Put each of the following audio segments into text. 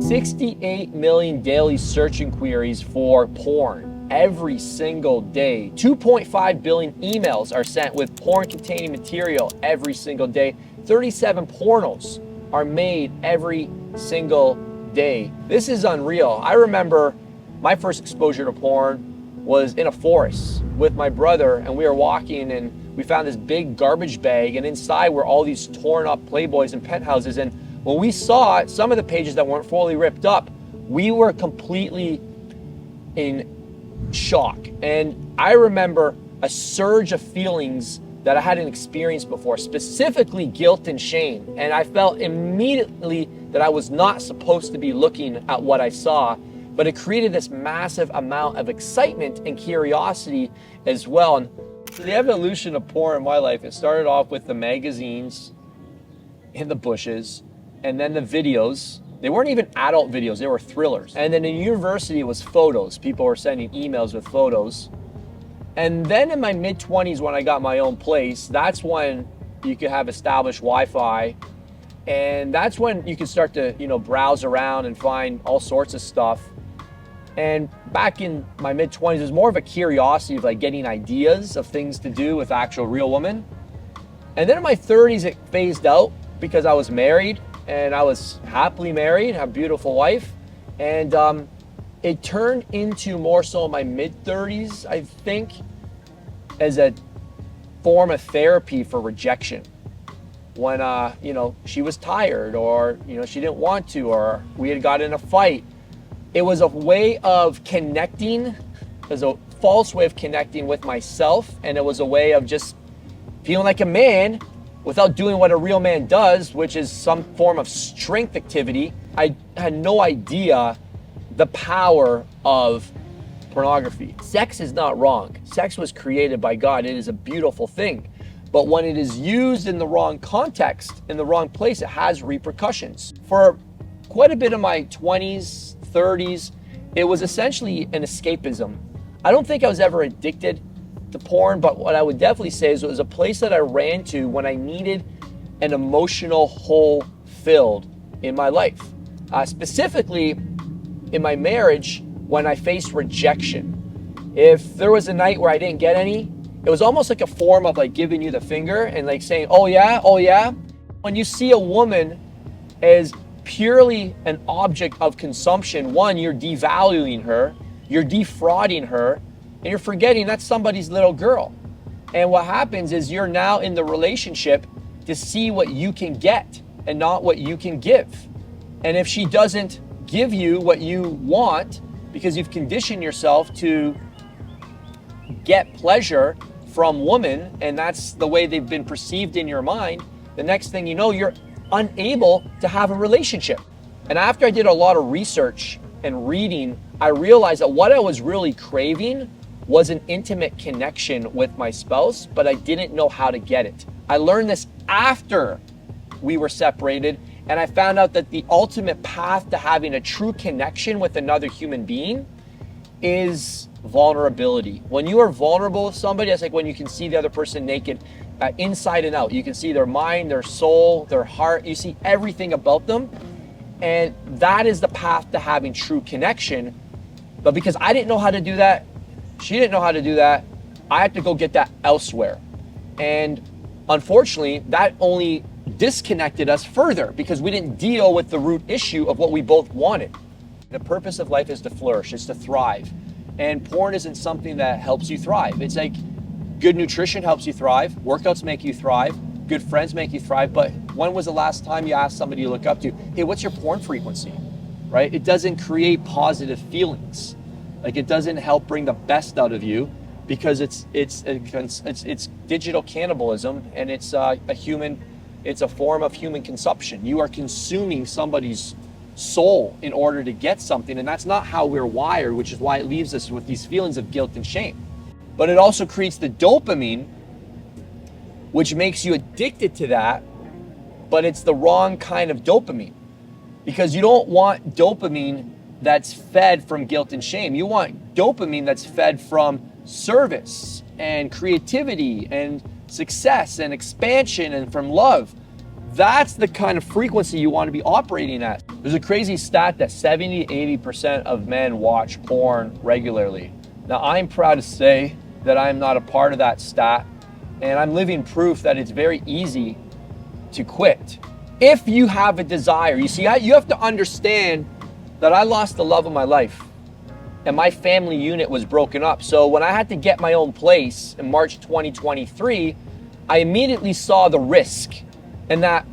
68 million daily search inquiries for porn every single day. 2.5 billion emails are sent with porn-containing material every single day. 37 pornos are made every single day. This is unreal. I remember my first exposure to porn was in a forest with my brother, and we were walking and we found this big garbage bag, and inside were all these torn up Playboys and penthouses. And when we saw some of the pages that weren't fully ripped up, we were completely in shock. And I remember a surge of feelings that I hadn't experienced before, specifically guilt and shame. And I felt immediately that I was not supposed to be looking at what I saw, but it created this massive amount of excitement and curiosity as well. And so the evolution of porn in my life, it started off with the magazines in the bushes, and then the videos. They weren't even adult videos, they were thrillers. And then in university, it was photos. People were sending emails with photos. And then in my mid-20s, when I got my own place, that's when you could have established Wi-Fi. And that's when you could start to, browse around and find all sorts of stuff. And back in my mid-20s, it was more of a curiosity of like getting ideas of things to do with actual real women. And then in my 30s, it phased out because I was married, and I was happily married, have a beautiful wife. And it turned into more so in my mid-30s, I think, as a form of therapy for rejection. When, she was tired, or, she didn't want to, or we had got in a fight. It was a way of connecting. It was a false way of connecting with myself, and it was a way of just feeling like a man without doing what a real man does, which is some form of strength activity. I had no idea the power of pornography. Sex is not wrong. Sex was created by God. It is a beautiful thing. But when it is used in the wrong context, in the wrong place, it has repercussions. For quite a bit of my 20s, 30s, it was essentially an escapism. I don't think I was ever addicted to porn, but what I would definitely say is it was a place that I ran to when I needed an emotional hole filled in my life. Specifically in my marriage, when I faced rejection. If there was a night where I didn't get any, it was almost like a form of like giving you the finger and like saying, oh yeah, oh yeah. When you see a woman as purely an object of consumption, one, you're devaluing her, you're defrauding her, and you're forgetting that's somebody's little girl. And what happens is you're now in the relationship to see what you can get and not what you can give. And if she doesn't give you what you want because you've conditioned yourself to get pleasure from women, and that's the way they've been perceived in your mind, the next thing you know, you're unable to have a relationship. And after I did a lot of research and reading, I realized that what I was really craving was an intimate connection with my spouse, but I didn't know how to get it. I learned this after we were separated, and I found out that the ultimate path to having a true connection with another human being is vulnerability. When you are vulnerable with somebody, that's like when you can see the other person naked, inside and out. You can see their mind, their soul, their heart. You see everything about them. And that is the path to having true connection. But because I didn't know how to do that, she didn't know how to do that, I had to go get that elsewhere. And unfortunately, that only disconnected us further because we didn't deal with the root issue of what we both wanted. The purpose of life is to flourish, it's to thrive. And porn isn't something that helps you thrive. It's like good nutrition helps you thrive, workouts make you thrive, good friends make you thrive, but when was the last time you asked somebody you look up to, hey, what's your porn frequency, right? It doesn't create positive feelings. Like it doesn't help bring the best out of you because it's digital cannibalism, and it's a form of human consumption. You are consuming somebody's soul in order to get something, and that's not how we're wired, which is why it leaves us with these feelings of guilt and shame. But it also creates the dopamine, which makes you addicted to that, but it's the wrong kind of dopamine, because you don't want dopamine that's fed from guilt and shame. You want dopamine that's fed from service and creativity and success and expansion and from love. That's the kind of frequency you want to be operating at. There's a crazy stat that 70 to 80% of men watch porn regularly. Now, I'm proud to say that I'm not a part of that stat, and I'm living proof that it's very easy to quit. If you have a desire, you see, you have to understand that I lost the love of my life and my family unit was broken up. So when I had to get my own place in March 2023, I immediately saw the risk and that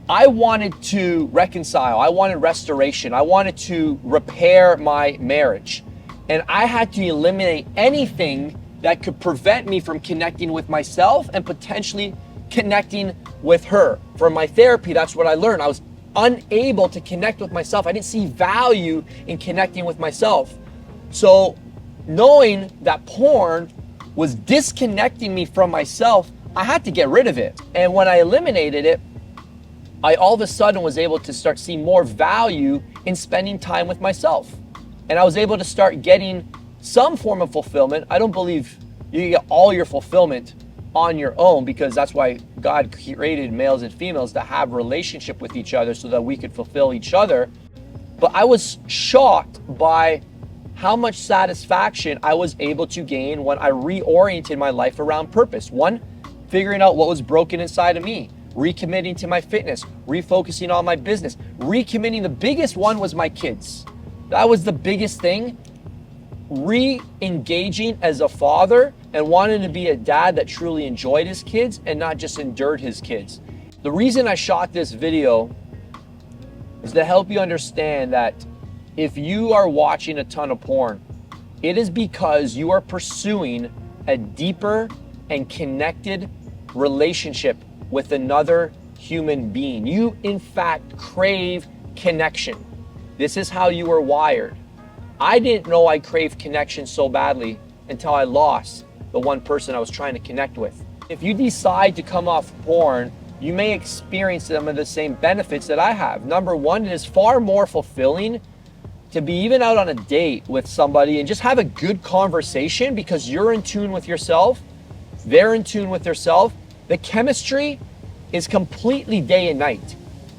I wanted to reconcile. I wanted restoration. I wanted to repair my marriage. And I had to eliminate anything that could prevent me from connecting with myself and potentially connecting with her. From my therapy, that's what I learned. I was unable to connect with myself. I didn't see value in connecting with myself. So knowing that porn was disconnecting me from myself, I had to get rid of it. And when I eliminated it, I all of a sudden was able to start seeing more value in spending time with myself. And I was able to start getting some form of fulfillment. I don't believe you get all your fulfillment on your own, because that's why God created males and females to have a relationship with each other so that we could fulfill each other. But I was shocked by how much satisfaction I was able to gain when I reoriented my life around purpose. One, figuring out what was broken inside of me, recommitting to my fitness, refocusing on my business, recommitting. The biggest one was my kids. That was the biggest thing. Re-engaging as a father and wanting to be a dad that truly enjoyed his kids and not just endured his kids. The reason I shot this video is to help you understand that if you are watching a ton of porn, it is because you are pursuing a deeper and connected relationship with another human being. You, in fact, crave connection. This is how you are wired. I didn't know I craved connection so badly until I lost the one person I was trying to connect with. If you decide to come off porn, you may experience some of the same benefits that I have. Number one, it is far more fulfilling to be even out on a date with somebody and just have a good conversation because you're in tune with yourself, they're in tune with themselves. The chemistry is completely day and night.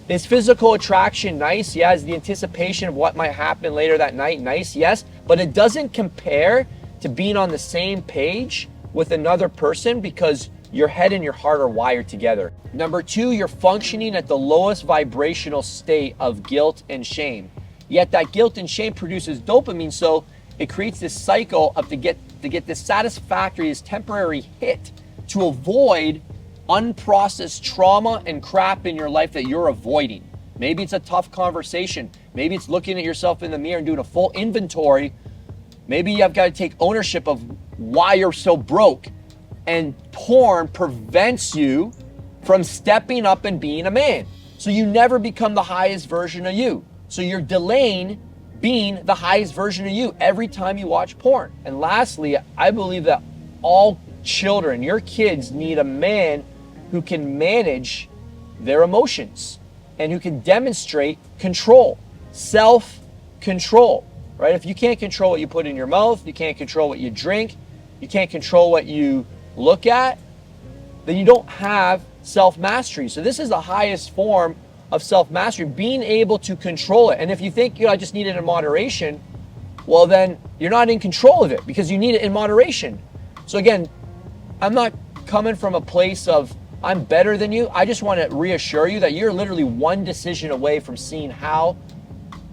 Is physical attraction nice? Yes. The anticipation of what might happen later that night, nice, yes. But it doesn't compare to being on the same page with another person because your head and your heart are wired together. Number two, you're functioning at the lowest vibrational state of guilt and shame. Yet that guilt and shame produces dopamine, so it creates this cycle of to get this satisfactory, this temporary hit to avoid unprocessed trauma and crap in your life that you're avoiding. Maybe it's a tough conversation. Maybe it's looking at yourself in the mirror and doing a full inventory. Maybe you've got to take ownership of why you're so broke. And porn prevents you from stepping up and being a man. So you never become the highest version of you. So you're delaying being the highest version of you every time you watch porn. And lastly, I believe that all children, your kids, need a man who can manage their emotions and who can demonstrate control, self-control, right? If you can't control what you put in your mouth, you can't control what you drink, you can't control what you look at, then you don't have self-mastery. So this is the highest form of self-mastery, being able to control it. And if you think, I just need it in moderation, well, then you're not in control of it because you need it in moderation. So again, I'm not coming from a place of I'm better than you. I just want to reassure you that you're literally one decision away from seeing how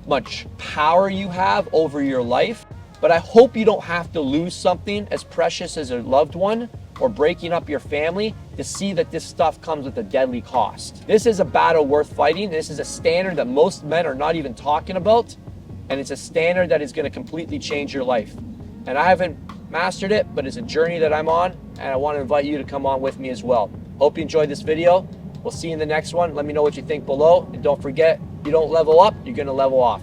much power you have over your life. But I hope you don't have to lose something as precious as a loved one or breaking up your family to see that this stuff comes with a deadly cost. This is a battle worth fighting. This is a standard that most men are not even talking about. And it's a standard that is going to completely change your life. And I haven't mastered it, but it's a journey that I'm on. And I want to invite you to come on with me as well. Hope you enjoyed this video. We'll see you in the next one. Let me know what you think below. And don't forget, you don't level up, you're going to level off.